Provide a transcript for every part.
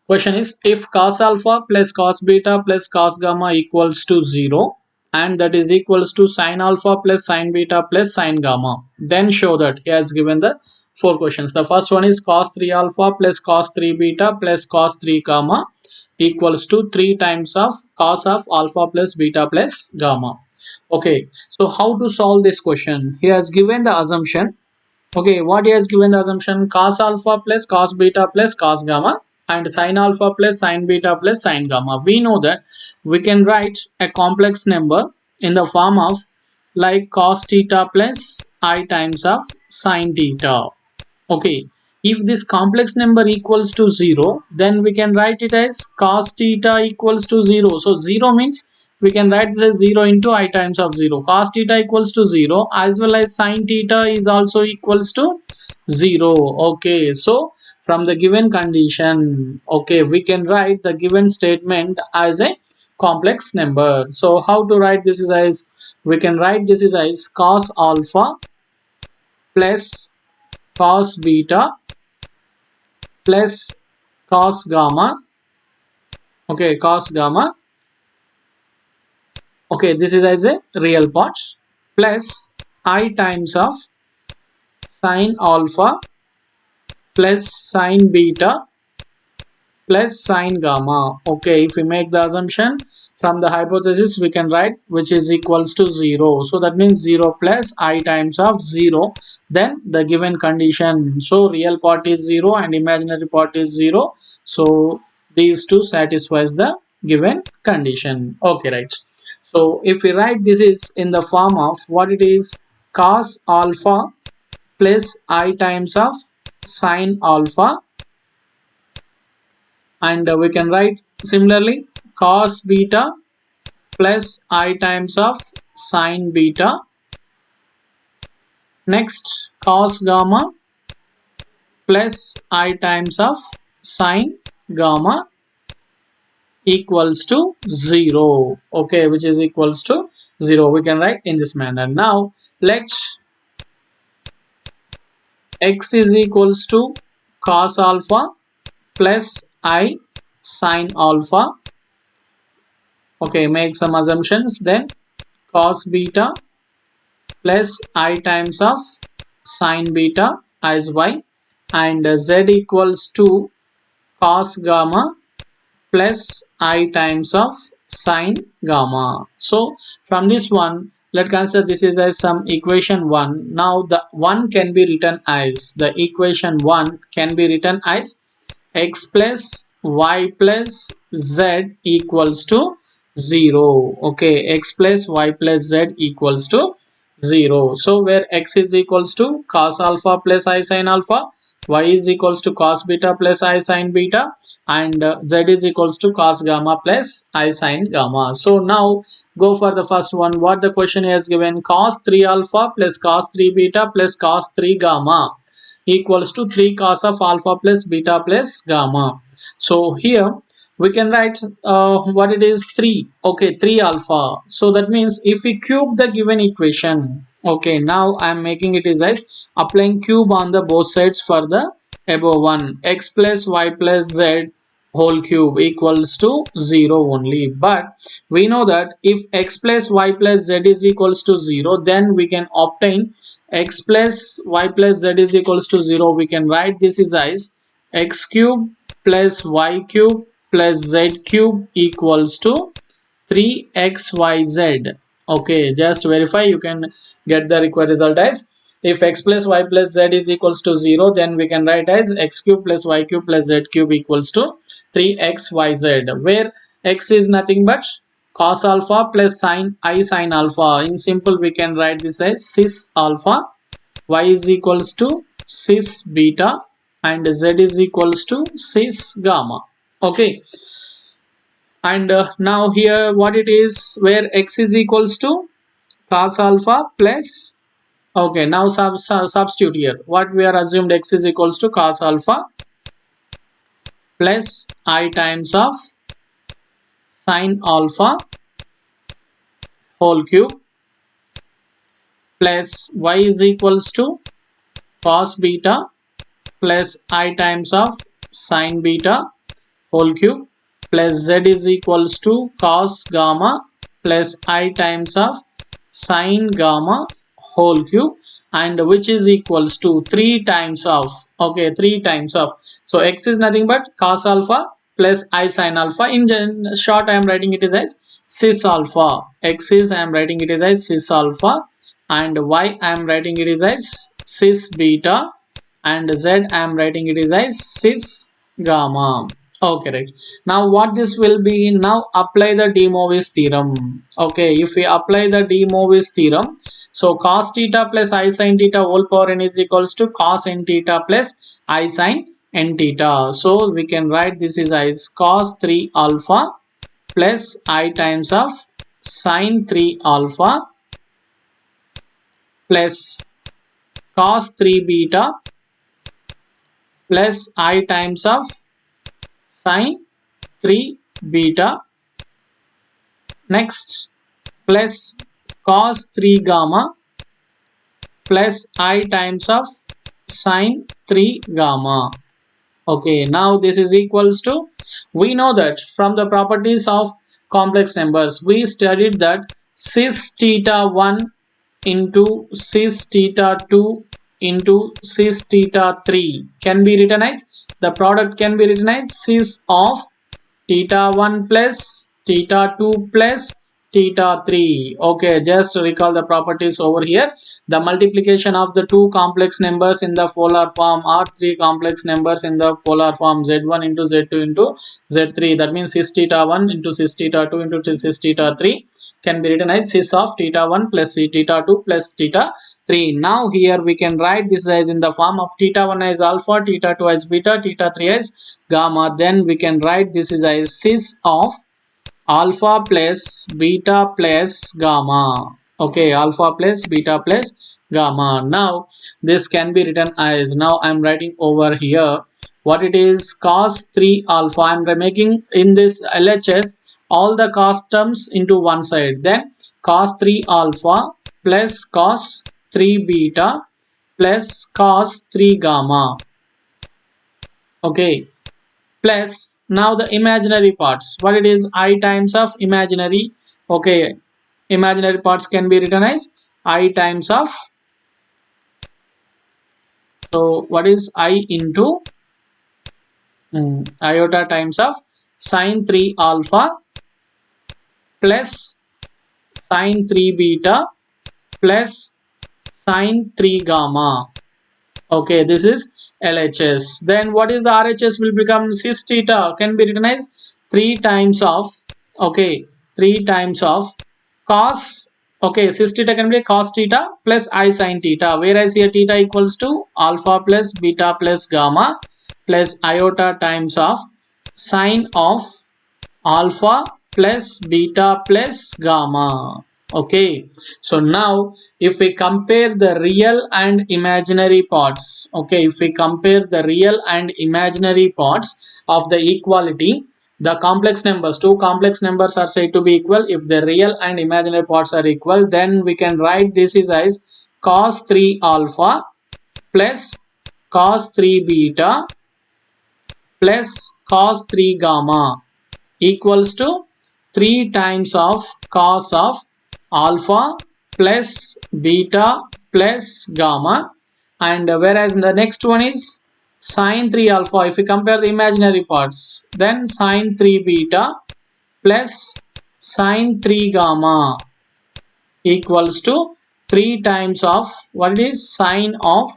Question is, if cos alpha plus cos beta plus cos gamma equals to 0 and that is equals to sin alpha plus sin beta plus sin gamma, then show that. He has given the 4 questions. The first one is cos 3 alpha plus cos 3 beta plus cos 3 gamma equals to 3 times of cos of alpha plus beta plus gamma. Okay, so how to solve this question? He has given the assumption. Okay, what he has given the assumption, cos alpha plus cos beta plus cos gamma and sin alpha plus sin beta plus sin gamma. We know that we can write a complex number in the form of like cos theta plus I times of sin theta. Okay, if this complex number equals to 0, then we can write it as cos theta equals to 0. So 0 means we can write this as 0 into I times of 0. Cos theta equals to 0 as well as sin theta is also equals to 0. Okay, so from the given condition, okay, we can write the given statement as a complex number. So how to write this is as, we can write this is as cos alpha plus cos beta plus cos gamma. Okay, cos gamma. Okay, this is as a real part plus I times of sin alpha plus sin beta plus sin gamma. Okay, if we make the assumption from the hypothesis, we can write which is equals to 0. So that means 0 plus I times of 0, then the given condition. So real part is 0 and imaginary part is 0. So these two satisfies the given condition. Okay, right. So if we write this is in the form of what it is, cos alpha plus I times of sin alpha, and we can write similarly cos beta plus I times of sin beta. Next, cos gamma plus I times of sin gamma equals to 0. Okay, which is equals to 0. We can write in this manner. Now let x is equals to cos alpha plus I sin alpha. Okay, make some assumptions. Then cos beta plus I times of sin beta as y, and z equals to cos gamma plus I times of sin gamma. So from this one, let's consider this is as some equation 1. Now the 1 can be written as, the equation 1 can be written as x plus y plus z equals to 0. Okay, x plus y plus z equals to 0. So where x is equals to cos alpha plus I sin alpha, y is equals to cos beta plus I sin beta, and z is equals to cos gamma plus I sin gamma. So now go for the first one. What the question has given, cos 3 alpha plus cos 3 beta plus cos 3 gamma equals to 3 cos of alpha plus beta plus gamma. So here we can write what it is, 3. Okay, 3 alpha. So that means if we cube the given equation, okay, now I am making it is as applying cube on the both sides for the above one, x plus y plus z whole cube equals to 0 only. But we know that if x plus y plus z is equals to 0, then we can obtain x plus y plus z is equals to 0. We can write this is as x cube plus y cube plus z cube equals to 3xyz. Okay, just verify, you can get the required result as, if x plus y plus z is equals to 0, then we can write as x cube plus y cube plus z cube equals to 3xyz, where x is nothing but cos alpha plus sin I sin alpha. In simple, we can write this as cis alpha, y is equals to cis beta, and z is equals to cis gamma. Okay, and now here what it is, where x is equals to cos alpha plus, okay, now substitute here. What we are assumed, x is equals to cos alpha plus I times of sin alpha whole cube plus y is equals to cos beta plus I times of sin beta whole cube plus z is equals to cos gamma plus I times of sin gamma whole cube, and which is equals to 3 times of, okay, 3 times of, so x is nothing but cos alpha plus I sin alpha. In short, I am writing it as cis alpha. X is I am writing it as cis alpha, and y I am writing it as cis beta, and z I am writing it as cis gamma. Okay, right. Now what this will be, now apply the DeMoivre's theorem. Okay, if we apply the DeMoivre's theorem, so cos theta plus I sin theta whole power n is equals to cos n theta plus I sin n theta. So we can write this is as cos 3 alpha plus I times of sin 3 alpha plus cos 3 beta plus I times of sin 3 beta. Next, plus cos 3 gamma plus I times of sin 3 gamma. Okay, now this is equals to, we know that from the properties of complex numbers, we studied that cis theta 1 into cis theta 2 into cis theta 3 can be written as, the product can be written as cis of theta 1 plus theta 2 plus theta 3. Okay, just recall the properties over here. The multiplication of the two complex numbers in the polar form or three complex numbers in the polar form z1 into z2 into z3, that means cis theta 1 into cis theta 2 into cis theta 3 can be written as cis of theta 1 plus theta 2 plus theta 3. Now here we can write this as in the form of theta 1 as alpha, theta 2 as beta, theta 3 as gamma. Then we can write this is as cis of alpha plus beta plus gamma. Okay, alpha plus beta plus gamma. Now this can be written as, now I am writing over here what it is, cos 3 alpha. I am making in this LHS all the cos terms into one side, then cos 3 alpha plus cos 3 beta plus cos 3 gamma. Okay, plus now the imaginary parts, what it is, I times of imaginary. Okay, imaginary parts can be written as I times of, so what is I into iota times of sin 3 alpha plus sin 3 beta plus sin 3 gamma. Okay, this is LHS. Then what is the RHS will become cis theta, can be written as 3 times of, okay, 3 times of cos, okay, cis theta can be cos theta plus I sin theta, whereas here theta equals to alpha plus beta plus gamma plus iota times of sin of alpha plus beta plus gamma. Okay, so now if we compare the real and imaginary parts, okay, if we compare the real and imaginary parts of the equality, the complex numbers, two complex numbers are said to be equal if the real and imaginary parts are equal. Then we can write this is as cos 3 alpha plus cos 3 beta plus cos 3 gamma equals to 3 times of cos of alpha plus beta plus gamma, and whereas the next one is sin 3 alpha. If we compare the imaginary parts, then sin 3 beta plus sin 3 gamma equals to 3 times of what is sin of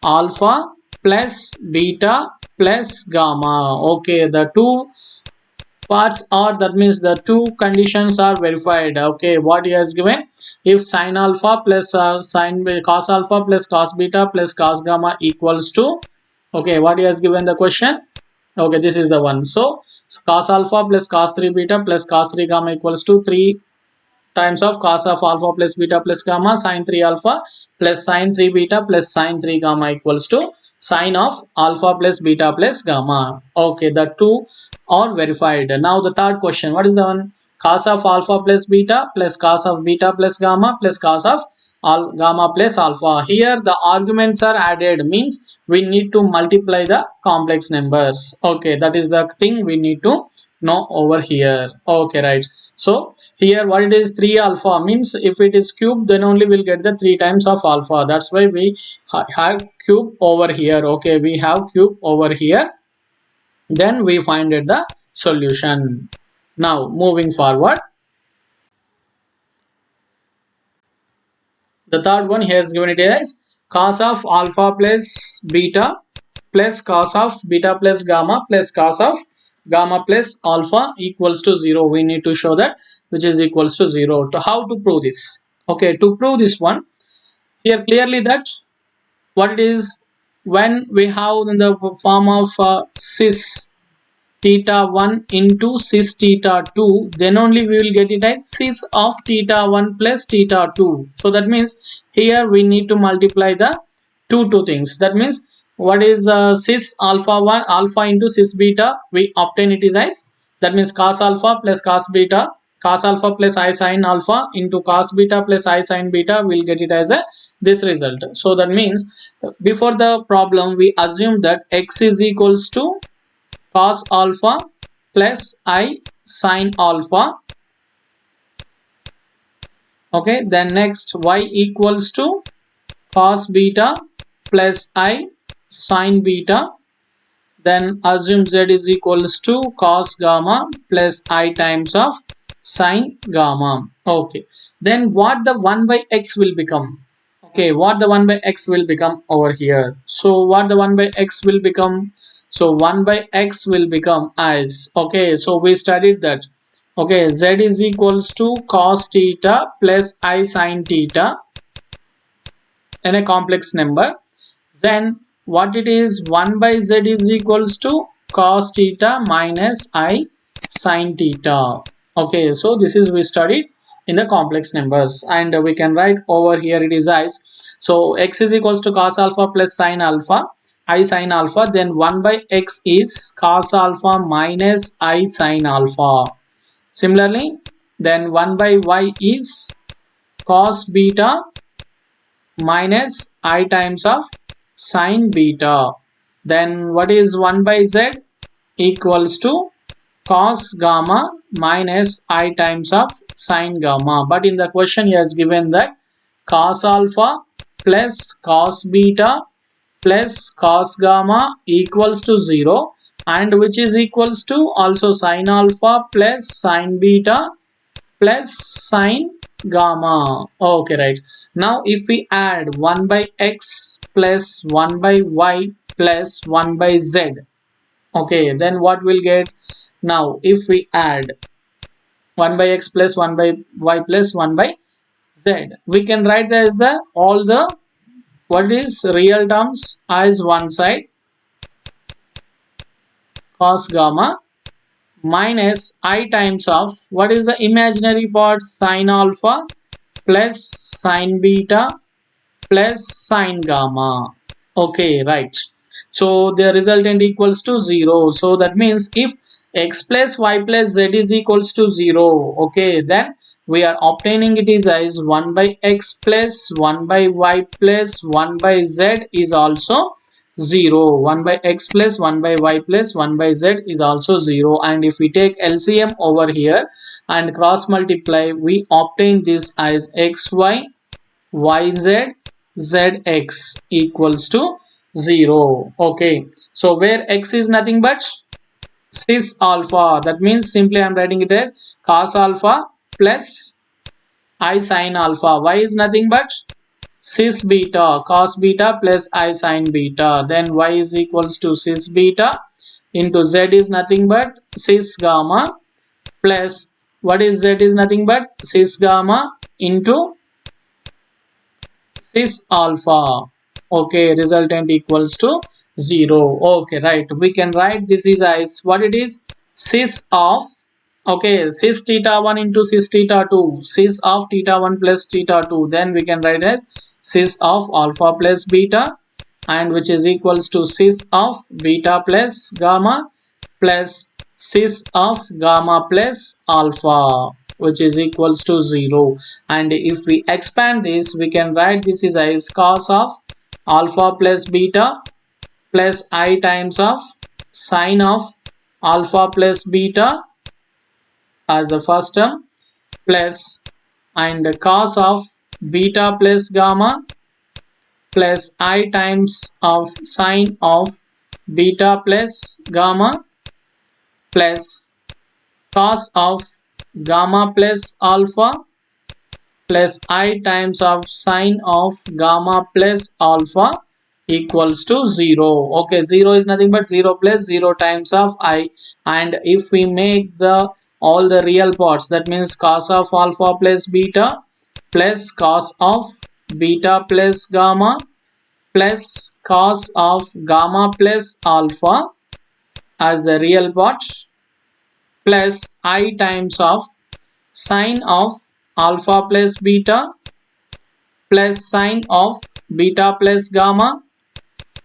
alpha plus beta plus gamma. Okay, the two parts are, that means the two conditions are verified. Okay, what he has given, if sin alpha plus sin cos alpha plus cos beta plus cos gamma equals to, okay, what he has given the question, okay, this is the one. So cos alpha plus cos 3 beta plus cos 3 gamma equals to 3 times of cos of alpha plus beta plus gamma sin 3 alpha plus sin 3 beta plus sin 3 gamma equals to sin of alpha plus beta plus gamma. Okay, the two are verified. Now the third question, what is the one, cos of alpha plus beta plus cos of beta plus gamma plus cos of gamma plus alpha. Here the arguments are added, means we need to multiply the complex numbers. Okay, that is the thing we need to know over here. Okay, right. So here what it is, 3 alpha, means if it is cube then only we'll get the 3 times of alpha. That's why we have cube over here. Okay, we have cube over here. Then we find it the solution. Now moving forward, the third one here is given it as cos of alpha plus beta plus cos of beta plus gamma plus cos of gamma plus alpha equals to 0. We need to show that which is equals to 0. To how to prove this? Okay, to prove this one, here clearly that what it is, when we have in the form of cis theta 1 into cis theta 2, then only we will get it as cis of theta 1 plus theta 2. So that means here we need to multiply the two things. That means what is cis alpha 1 alpha into cis beta, we obtain it is as, that means cos alpha plus cos beta, cos alpha plus I sin alpha into cos beta plus I sin beta, will get it as a this result. So that means before the problem we assume that x is equals to cos alpha plus I sin alpha. Okay, then next y equals to cos beta plus I sin beta. Then assume z is equals to cos gamma plus I times of sin gamma. Okay, then what the 1 by x will become? Okay, what the 1 by x will become over here? So what the 1 by x will become? So 1 by x will become as, okay, so we studied that, okay, z is equals to cos theta plus I sin theta in a complex number. Then what it is, 1 by z is equals to cos theta minus I sin theta. Okay, so this is we studied in the complex numbers, and we can write over here it is as, so x is equals to cos alpha plus sin alpha I sin alpha, then 1 by x is cos alpha minus I sin alpha. Similarly, then 1 by y is cos beta minus I times of sin beta. Then what is 1 by z? Equals to cos gamma minus I times of sin gamma. But in the question he has given that cos alpha plus cos beta plus cos gamma equals to 0, and which is equals to also sin alpha plus sin beta plus sin gamma. Okay, right. Now if we add 1 by x plus 1 by y plus 1 by z, okay, then what we'll get? Now if we add 1 by x plus 1 by y plus 1 by z, we can write as the all the what is real terms as one side, cos gamma minus I times of what is the imaginary part, sin alpha plus sin beta plus sin gamma. Okay, right. So the resultant equals to 0. So that means if x plus y plus z is equals to 0, okay, then we are obtaining it is as 1 by x plus 1 by y plus 1 by z is also 0. 1 by x plus 1 by y plus 1 by z is also 0. And if we take LCM over here and cross multiply, we obtain this as xy yz zx equals to 0. Okay, so where x is nothing but cis alpha, that means simply I am writing it as cos alpha plus I sin alpha. Y is nothing but cis beta, cos beta plus I sin beta. Then y is equals to cis beta into z is nothing but cis gamma plus what is z is nothing but cis gamma into cis alpha. Okay, resultant equals to 0. Okay, right. We can write this is as what it is, cis of, okay, cis theta 1 into cis theta 2, cis of theta 1 plus theta 2. Then we can write as cis of alpha plus beta, and which is equals to cis of beta plus gamma plus cis of gamma plus alpha. which is equals to 0. And if we expand this, we can write this is as cos of alpha plus beta plus I times of sine of alpha plus beta as the first term, plus and cos of beta plus gamma plus I times of sine of beta plus gamma plus cos of gamma plus alpha plus I times of sine of gamma plus alpha equals to 0. Okay, 0 is nothing but 0 plus 0 times of I, and if we make the all the real parts, that means cos of alpha plus beta plus cos of beta plus gamma plus cos of gamma plus alpha as the real part plus I times of sine of alpha plus beta plus sine of beta plus gamma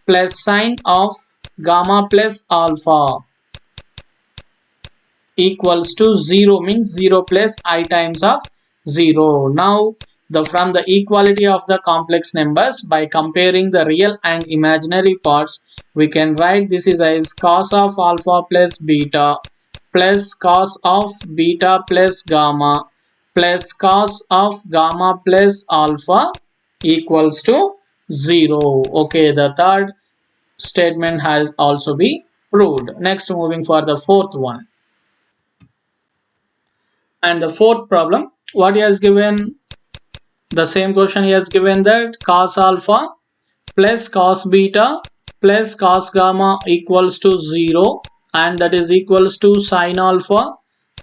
plus sine of gamma plus alpha equals to 0, means 0 plus I times of 0. Now from the equality of the complex numbers, by comparing the real and imaginary parts, we can write this is as cos of alpha plus beta plus cos of beta plus gamma plus cos of gamma plus alpha equals to 0. Okay, the third statement has also been proved. Next, moving for the fourth one. And the fourth problem, what he has given, the same question he has given, that cos alpha plus cos beta plus cos gamma equals to 0, and that is equals to sin alpha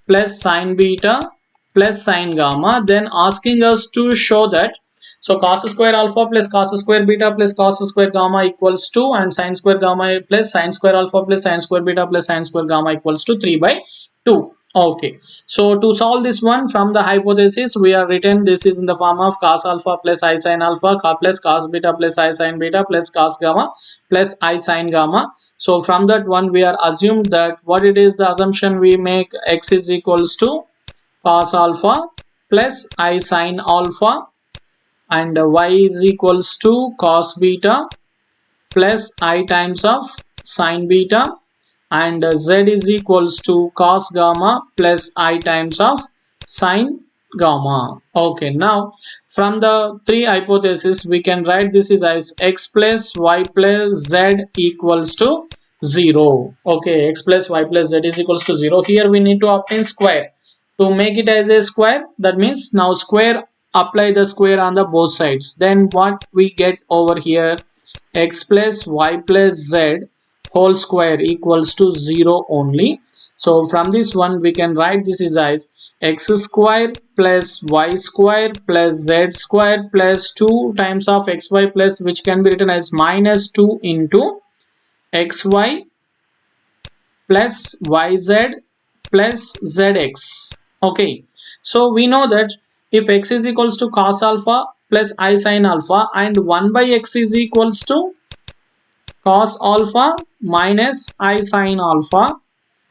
plus sin beta plus sin gamma. Then asking us to show that, so cos square alpha plus cos square beta plus cos square gamma equals 2, and sin square gamma plus sin square alpha plus sin square beta plus sin square gamma equals to 3 by 2. Okay, so to solve this one from the hypothesis, we are written this is in the form of cos alpha plus I sin alpha plus cos beta plus I sin beta plus cos gamma plus I sin gamma. So from that one we are assumed that what it is, the assumption we make, x is equals to cos alpha plus I sin alpha and y is equals to cos beta plus I times of sin beta, and z is equals to cos gamma plus I times of sin gamma. Okay, now from the three hypotheses we can write this is as x plus y plus z equals to 0. Okay, x plus y plus z is equals to 0. Here we need to obtain square. To make it as a square, that means now square, apply the square on the both sides. Then what we get over here, x plus y plus z whole square equals to 0 only. So from this one we can write this is as x square plus y square plus z square plus 2 times of xy plus, which can be written as minus 2 into xy plus yz plus zx. Okay, so we know that if x is equals to cos alpha plus I sin alpha, and 1 by x is equals to cos alpha minus I sin alpha,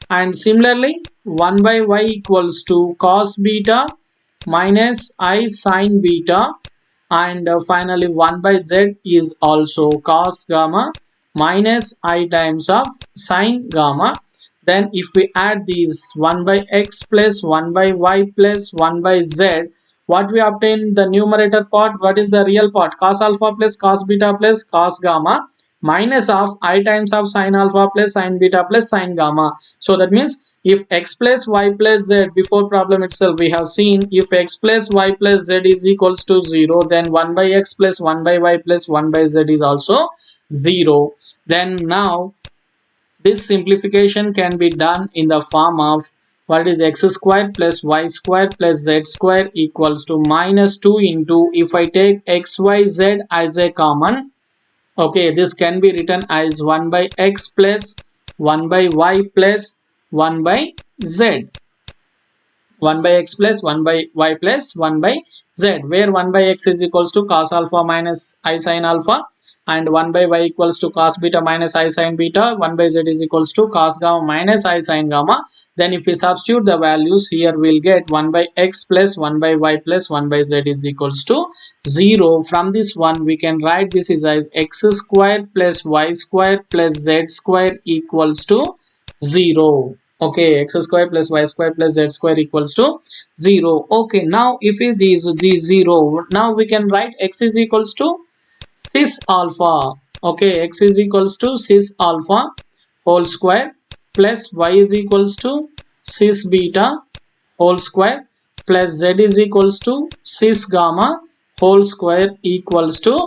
and similarly 1 by y equals to cos beta minus I sin beta, and finally 1 by z is also cos gamma minus I times of sin gamma. Then if we add these 1 by x plus 1 by y plus 1 by z, what we obtain the numerator part, what is the real part, cos alpha plus cos beta plus cos gamma minus of I times of sin alpha plus sin beta plus sin gamma. So that means if x plus y plus z, before problem itself we have seen if x plus y plus z is equals to 0, then 1 by x plus 1 by y plus 1 by z is also 0. Then now this simplification can be done in the form of what is x square plus y square plus z square equals to minus 2 into, if I take xyz as a common, okay, this can be written as 1 by x plus 1 by y plus 1 by z. 1 by x plus 1 by y plus 1 by z, where 1 by x is equals to cos alpha minus I sin alpha, and 1 by y equals to cos beta minus I sin beta, 1 by z is equals to cos gamma minus I sin gamma. Then if we substitute the values here, we'll get 1 by x plus 1 by y plus 1 by z is equals to 0. From this one we can write this is as x squared plus y squared plus z squared equals to 0. Okay, x squared plus y squared plus z squared equals to 0. Okay, now if it is these 0, now we can write x is equals to cis alpha. Okay, x is equals to cis alpha whole square plus y is equals to cis beta whole square plus z is equals to cis gamma whole square equals to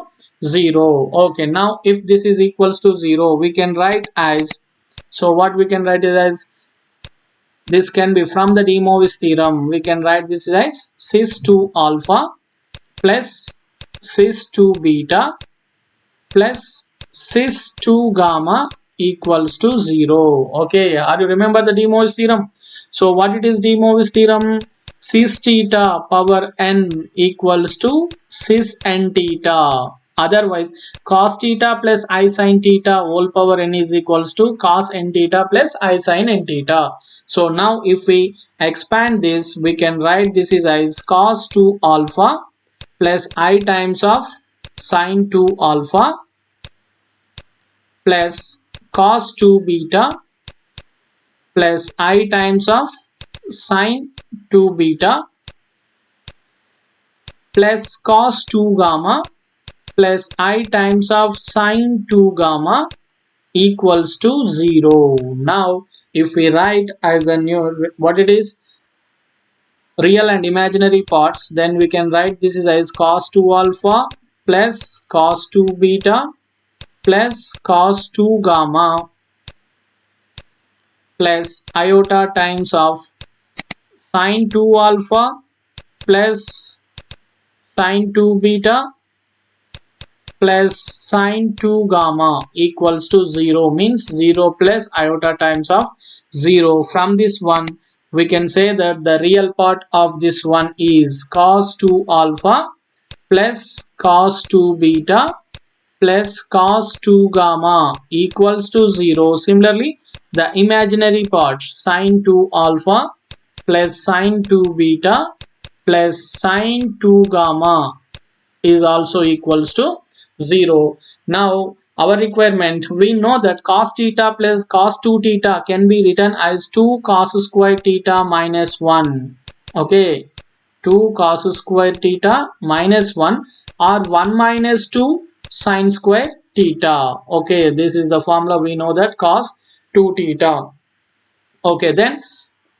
0. Okay, now if this is equals to 0, we can write as, so what we can write it as, this can be from the DeMoivre's theorem. We can write this as cis 2 alpha plus cis 2 beta plus cis 2 gamma equals to 0. Okay, are you remember the DeMoivre's theorem? So what it is DeMoivre's theorem? Cis theta power n equals to cis n theta. Otherwise, cos theta plus I sin theta whole power n is equals to cos n theta plus I sin n theta. So now if we expand this, we can write this is as cos 2 alpha plus I times of sin 2 alpha plus cos 2 beta plus I times of sin 2 beta plus cos 2 gamma plus I times of sin 2 gamma equals to 0. Now if we write as a new, what it is, real and imaginary parts, then we can write this is as cos 2 alpha plus cos 2 beta plus cos 2 gamma plus iota times of sin 2 alpha plus sin 2 beta plus sin 2 gamma equals to 0, means 0 plus iota times of 0. From this one we can say that the real part of this one is cos 2 alpha plus cos 2 beta plus cos 2 gamma equals to 0. Similarly, the imaginary part sin 2 alpha plus sin 2 beta plus sin 2 gamma is also equals to 0. Now our requirement, we know that cos theta plus cos 2 theta can be written as 2 cos square theta minus 1. Okay, 2 cos square theta minus 1 or 1 minus 2 sin square theta. Okay, this is the formula. We know that cos 2 theta. Okay, then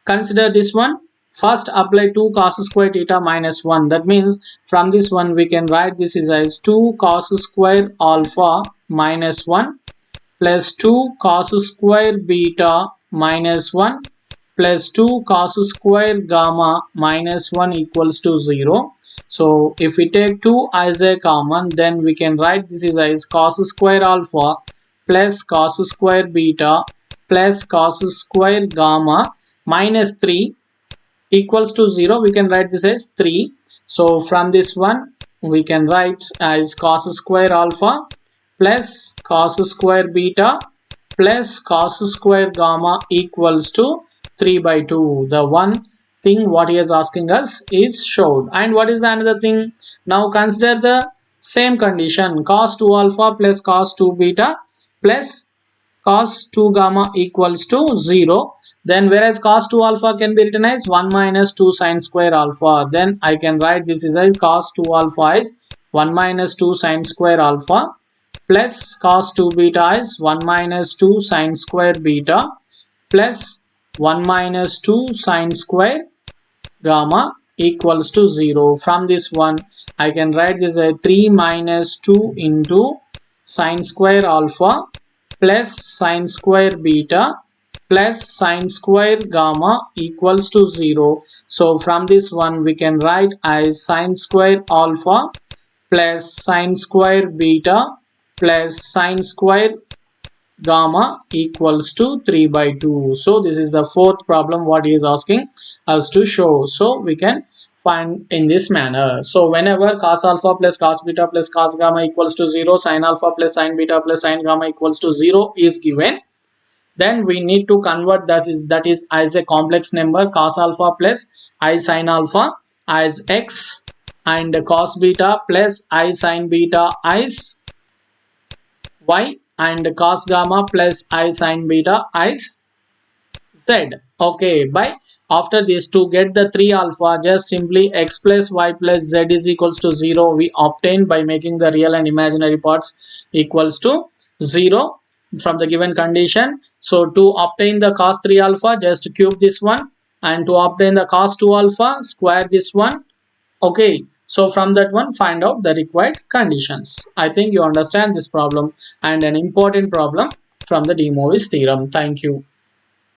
consider this one. First apply 2 cos square theta minus 1. That means from this one we can write this is as 2 cos square alpha minus 1 plus 2 cos square beta minus 1 plus 2 cos square gamma minus 1 equals to 0. So if we take 2 as a common, then we can write this is as cos square alpha plus cos square beta plus cos square gamma minus 3 equals to 0. We can write this as 3. So from this one we can write as cos square alpha plus cos square beta plus cos square gamma equals to 3 by 2. The one thing what he is asking us is showed. And what is the another thing? Now consider the same condition, cos 2 alpha plus cos 2 beta plus cos 2 gamma equals to 0. Then whereas cos 2 alpha can be written as 1 minus 2 sin square alpha, then I can write this is as cos 2 alpha is 1 minus 2 sin square alpha plus cos 2 beta is 1 minus 2 sin square beta plus 1 minus 2 sin square gamma equals to 0. From this one I can write this as 3 minus 2 into sin square alpha plus sin square beta plus sin square gamma equals to 0. So from this one we can write as sin square alpha plus sin square beta plus sin square gamma equals to 3 by 2. So this is the fourth problem what he is asking us to show. So we can find in this manner. So whenever cos alpha plus cos beta plus cos gamma equals to 0, sin alpha plus sin beta plus sin gamma equals to 0 is given, then we need to convert that is as a complex number. Cos alpha plus I sin alpha as x, and cos beta plus I sin beta as y, and cos gamma plus I sin beta as z. Okay, by after this, to get the 3 alpha, just simply x plus y plus z is equals to 0 we obtain by making the real and imaginary parts equals to 0 from the given condition. So to obtain the cos 3 alpha, just cube this one, and to obtain the cos 2 alpha, square this one. Okay, so from that one, find out the required conditions. I think you understand this problem, and an important problem from the DeMoivre's theorem. Thank you.